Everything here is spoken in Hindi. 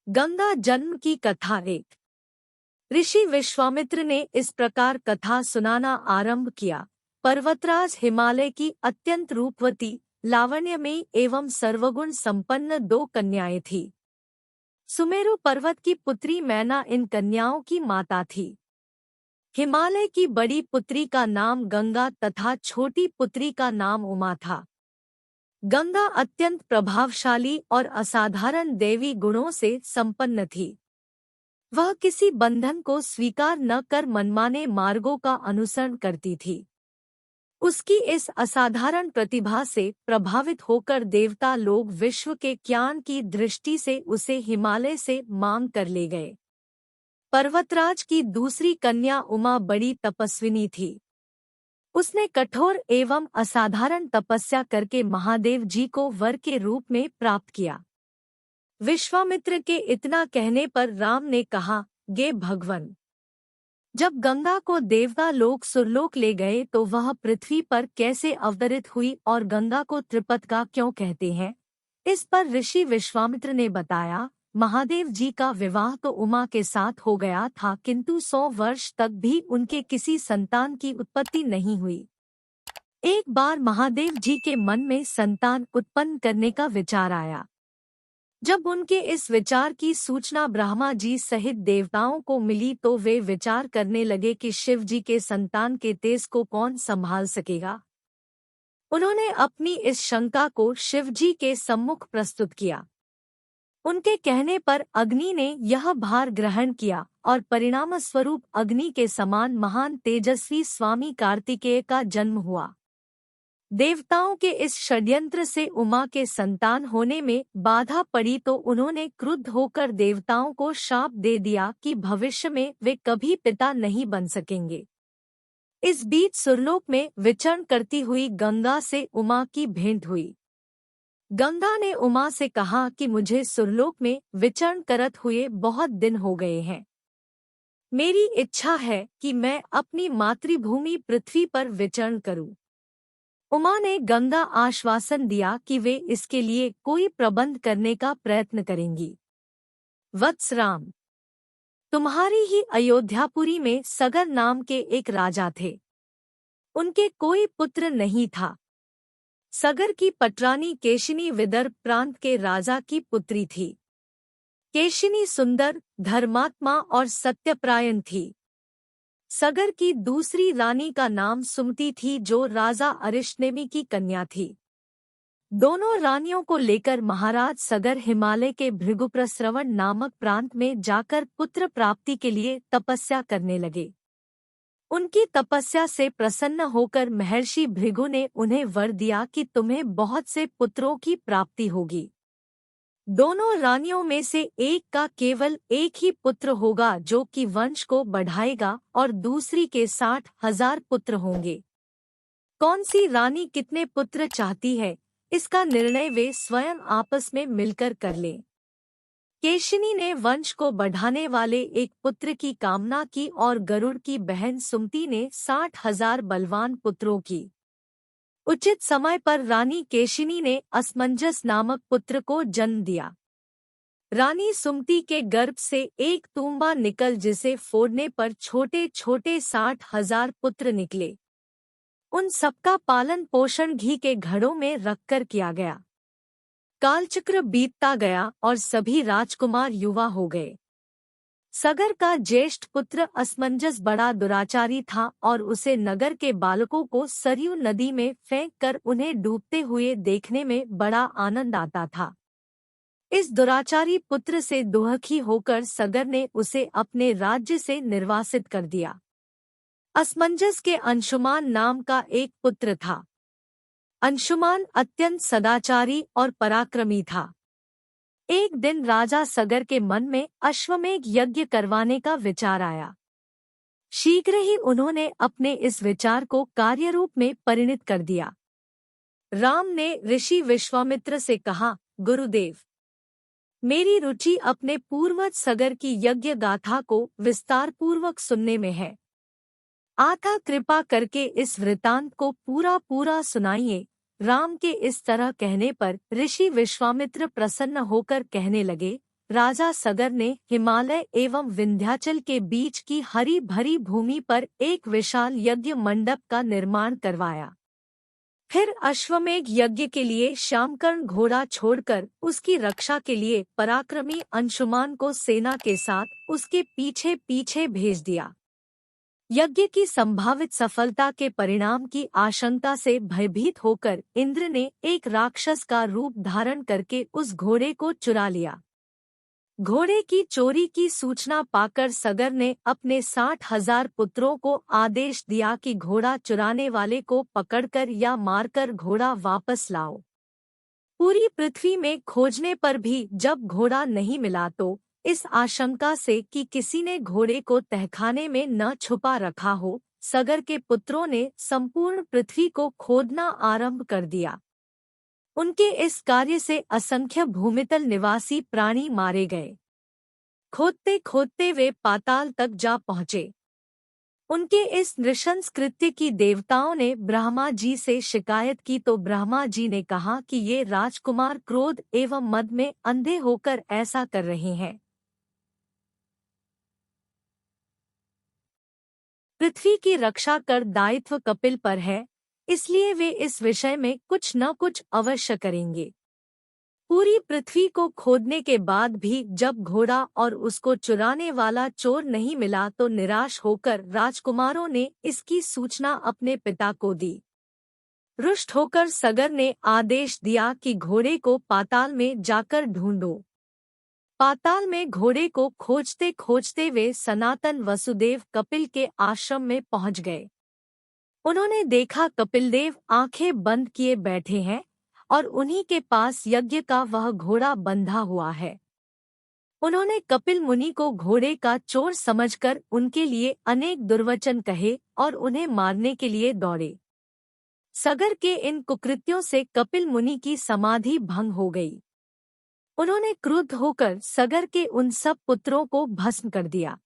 गंगा जन्म की कथा एक। ऋषि विश्वामित्र ने इस प्रकार कथा सुनाना आरंभ किया। पर्वतराज हिमालय की अत्यंत रूपवती, लावण्यमयी एवं सर्वगुण संपन्न दो कन्याएं थीं। सुमेरु पर्वत की पुत्री मैना इन कन्याओं की माता थी। हिमालय की बड़ी पुत्री का नाम गंगा तथा छोटी पुत्री का नाम उमा था। गंगा अत्यंत प्रभावशाली और असाधारण दैवी गुणों से संपन्न थी। वह किसी बंधन को स्वीकार न कर मनमाने मार्गों का अनुसरण करती थी। उसकी इस असाधारण प्रतिभा से प्रभावित होकर देवता लोग विश्व के ज्ञान की दृष्टि से उसे हिमालय से मांग कर ले गए। पर्वतराज की दूसरी कन्या उमा बड़ी तपस्विनी थी। उसने कठोर एवं असाधारण तपस्या करके महादेव जी को वर के रूप में प्राप्त किया। विश्वामित्र के इतना कहने पर राम ने कहा, गे भगवन, जब गंगा को देवता लोग सुरलोक ले गए तो वह पृथ्वी पर कैसे अवतरित हुई और गंगा को त्रिपथगा क्यों कहते हैं? इस पर ऋषि विश्वामित्र ने बताया, महादेव जी का विवाह तो उमा के साथ हो गया था, किंतु 100 वर्ष तक भी उनके किसी संतान की उत्पत्ति नहीं हुई। एक बार महादेव जी के मन में संतान उत्पन्न करने का विचार आया। जब उनके इस विचार की सूचना ब्रह्मा जी सहित देवताओं को मिली तो वे विचार करने लगे कि शिव जी के संतान के तेज को कौन संभाल सकेगा। उन्होंने अपनी इस शंका को शिव जी के सम्मुख प्रस्तुत किया। उनके कहने पर अग्नि ने यह भार ग्रहण किया और परिणाम स्वरूप अग्नि के समान महान तेजस्वी स्वामी कार्तिकेय का जन्म हुआ। देवताओं के इस षड्यंत्र से उमा के संतान होने में बाधा पड़ी तो उन्होंने क्रुद्ध होकर देवताओं को शाप दे दिया कि भविष्य में वे कभी पिता नहीं बन सकेंगे। इस बीच सुरलोक में विचरण करती हुई गंगा से उमा की भेंट हुई। गंगा ने उमा से कहा कि मुझे सुरलोक में विचरण करत हुए बहुत दिन हो गए हैं। मेरी इच्छा है कि मैं अपनी मातृभूमि पृथ्वी पर विचरण करूं। उमा ने गंगा आश्वासन दिया कि वे इसके लिए कोई प्रबंध करने का प्रयत्न करेंगी। वत्स राम, तुम्हारी ही अयोध्यापुरी में सगर नाम के एक राजा थे। उनके कोई पुत्र नहीं था। सगर की पटरानी केशिनी विदर्भ प्रांत के राजा की पुत्री थी। केशिनी सुंदर, धर्मात्मा और सत्यप्रायण थी। सगर की दूसरी रानी का नाम सुमति थी जो राजा अरिष्टनेमि की कन्या थी। दोनों रानियों को लेकर महाराज सगर हिमालय के भृगुप्रस्रवण नामक प्रांत में जाकर पुत्र प्राप्ति के लिए तपस्या करने लगे। उनकी तपस्या से प्रसन्न होकर महर्षि भृगु ने उन्हें वर दिया कि तुम्हें बहुत से पुत्रों की प्राप्ति होगी। दोनों रानियों में से एक का केवल एक ही पुत्र होगा जो कि वंश को बढ़ाएगा और दूसरी के 60,000 पुत्र होंगे। कौन सी रानी कितने पुत्र चाहती है, इसका निर्णय वे स्वयं आपस में मिलकर कर लें। केशिनी ने वंश को बढ़ाने वाले एक पुत्र की कामना की और गरुड़ की बहन सुमति ने 60,000 बलवान पुत्रों की। उचित समय पर रानी केशिनी ने असमंजस नामक पुत्र को जन्म दिया। रानी सुमति के गर्भ से एक तूंबा निकल जिसे फोड़ने पर छोटे छोटे 60,000 पुत्र निकले। उन सबका पालन पोषण घी के घड़ों में रखकर किया गया। कालचक्र बीतता गया और सभी राजकुमार युवा हो गए। सगर का ज्येष्ठ पुत्र असमंजस बड़ा दुराचारी था और उसे नगर के बालकों को सरयू नदी में फेंक कर उन्हें डूबते हुए देखने में बड़ा आनंद आता था। इस दुराचारी पुत्र से दुखी होकर सगर ने उसे अपने राज्य से निर्वासित कर दिया। असमंजस के अंशुमान नाम का एक पुत्र था। अंशुमान अत्यंत सदाचारी और पराक्रमी था। एक दिन राजा सगर के मन में अश्वमेध यज्ञ करवाने का विचार आया। शीघ्र ही उन्होंने अपने इस विचार को कार्यरूप में परिणत कर दिया। राम ने ऋषि विश्वामित्र से कहा, गुरुदेव, मेरी रुचि अपने पूर्वज सगर की यज्ञ गाथा को विस्तार पूर्वक सुनने में है। आता कृपा करके इस वृतांत को पूरा सुनाइए। राम के इस तरह कहने पर ऋषि विश्वामित्र प्रसन्न होकर कहने लगे, राजा सगर ने हिमालय एवं विंध्याचल के बीच की हरी भरी भूमि पर एक विशाल यज्ञ मंडप का निर्माण करवाया। फिर अश्वमेध यज्ञ के लिए शामकर्ण घोड़ा छोड़कर उसकी रक्षा के लिए पराक्रमी अंशुमान को सेना के साथ उसके पीछे पीछे भेज दिया। यज्ञ की संभावित सफलता के परिणाम की आशंका से भयभीत होकर इंद्र ने एक राक्षस का रूप धारण करके उस घोड़े को चुरा लिया। घोड़े की चोरी की सूचना पाकर सगर ने अपने 60,000 पुत्रों को आदेश दिया कि घोड़ा चुराने वाले को पकड़कर या मारकर घोड़ा वापस लाओ। पूरी पृथ्वी में खोजने पर भी जब घोड़ा नहीं मिला तो इस आशंका से कि किसी ने घोड़े को तहखाने में न छुपा रखा हो, सगर के पुत्रों ने संपूर्ण पृथ्वी को खोदना आरंभ कर दिया। उनके इस कार्य से असंख्य भूमितल निवासी प्राणी मारे गए। खोदते खोदते वे पाताल तक जा पहुँचे। उनके इस नृशंस कृत्य की देवताओं ने ब्रह्मा जी से शिकायत की तो ब्रह्मा जी ने कहा कि ये राजकुमार क्रोध एवं मद में अंधे होकर ऐसा कर रहे हैं। पृथ्वी की रक्षा कर दायित्व कपिल पर है, इसलिए वे इस विषय में कुछ न कुछ अवश्य करेंगे। पूरी पृथ्वी को खोदने के बाद भी जब घोड़ा और उसको चुराने वाला चोर नहीं मिला तो निराश होकर राजकुमारों ने इसकी सूचना अपने पिता को दी। रुष्ट होकर सगर ने आदेश दिया कि घोड़े को पाताल में जाकर ढूंढो। पाताल में घोड़े को खोजते खोजते वे सनातन वसुदेव कपिल के आश्रम में पहुंच गए। उन्होंने देखा कपिलदेव आंखें बंद किए बैठे हैं और उन्हीं के पास यज्ञ का वह घोड़ा बंधा हुआ है। उन्होंने कपिल मुनि को घोड़े का चोर समझकर उनके लिए अनेक दुर्वचन कहे और उन्हें मारने के लिए दौड़े। सगर के इन कुकृत्यों से कपिल मुनि की समाधि भंग हो गई। उन्होंने क्रुद्ध होकर सगर के उन सब पुत्रों को भस्म कर दिया।